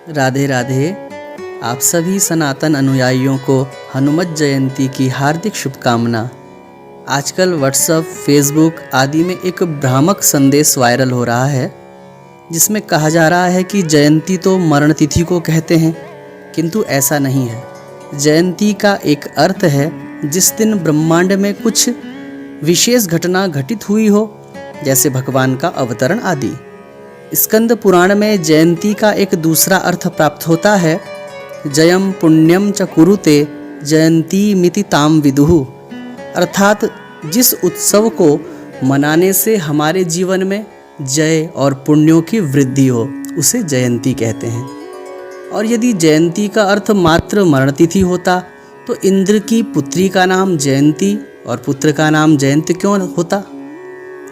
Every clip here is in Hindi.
राधे राधे। आप सभी सनातन अनुयायियों को हनुमत जयंती की हार्दिक शुभकामना। आजकल व्हाट्सएप, फेसबुक आदि में एक भ्रामक संदेश वायरल हो रहा है जिसमें कहा जा रहा है कि जयंती तो मरण तिथि को कहते हैं, किंतु ऐसा नहीं है। जयंती का एक अर्थ है जिस दिन ब्रह्मांड में कुछ विशेष घटना घटित हुई हो, जैसे भगवान का अवतरण आदि। स्कंद पुराण में जयंती का एक दूसरा अर्थ प्राप्त होता है, जयम पुण्यम च कुरुते जयंती मिति ताम विदुः, अर्थात जिस उत्सव को मनाने से हमारे जीवन में जय और पुण्यों की वृद्धि हो उसे जयंती कहते हैं। और यदि जयंती का अर्थ मात्र मरण तिथि होता तो इंद्र की पुत्री का नाम जयंती और पुत्र का नाम जयंत क्यों होता?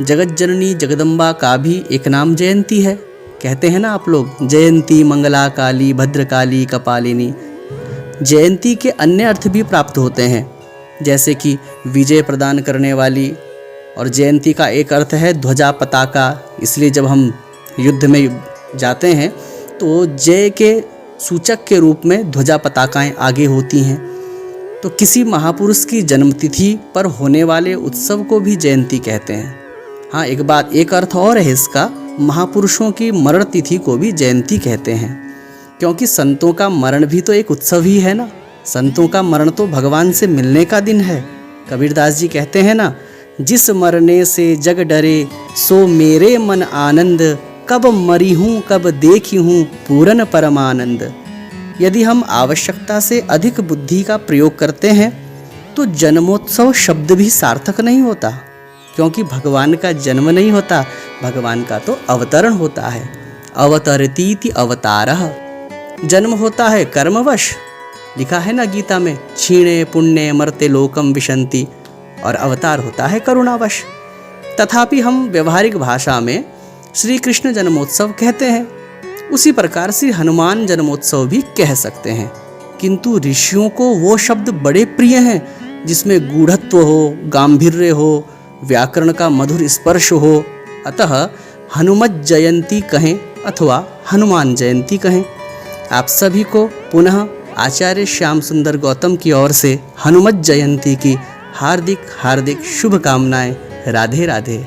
जगत जननी जगदम्बा का भी एक नाम जयंती है। कहते हैं ना आप लोग, जयंती मंगला काली भद्रकाली कपालिनी। जयंती के अन्य अर्थ भी प्राप्त होते हैं, जैसे कि विजय प्रदान करने वाली। और जयंती का एक अर्थ है ध्वजा पताका, इसलिए जब हम युद्ध में जाते हैं तो जय के सूचक के रूप में ध्वजा पताकाएं आगे होती हैं। तो किसी महापुरुष की जन्मतिथि पर होने वाले उत्सव को भी जयंती कहते हैं। हाँ, एक अर्थ और है इसका, महापुरुषों की मरण तिथि को भी जयंती कहते हैं, क्योंकि संतों का मरण भी तो एक उत्सव ही है ना। संतों का मरण तो भगवान से मिलने का दिन है। कबीरदास जी कहते हैं ना, जिस मरने से जग डरे सो मेरे मन आनंद, कब मरी हूँ कब देखी हूँ पूरन परमानंद। यदि हम आवश्यकता से अधिक बुद्धि का प्रयोग करते हैं तो जन्मोत्सव शब्द भी सार्थक नहीं होता, क्योंकि भगवान का जन्म नहीं होता, भगवान का तो अवतरण होता है। अवतरतीति अवतारः। जन्म होता है कर्मवश, लिखा है ना गीता में, क्षीणे पुण्य मर्ते लोकम विशंति, और अवतार होता है करुणावश। तथापि हम व्यवहारिक भाषा में श्री कृष्ण जन्मोत्सव कहते हैं, उसी प्रकार से हनुमान जन्मोत्सव भी कह सकते हैं। किंतु ऋषियों को वो शब्द बड़े प्रिय हैं जिसमें गूढ़त्व हो, गांभीर्य हो, व्याकरण का मधुर स्पर्श हो। अतः हनुमत जयंती कहें अथवा हनुमान जयंती कहें। आप सभी को पुनः आचार्य श्याम सुंदर गौतम की ओर से हनुमत जयंती की हार्दिक हार्दिक शुभकामनाएं। राधे राधे।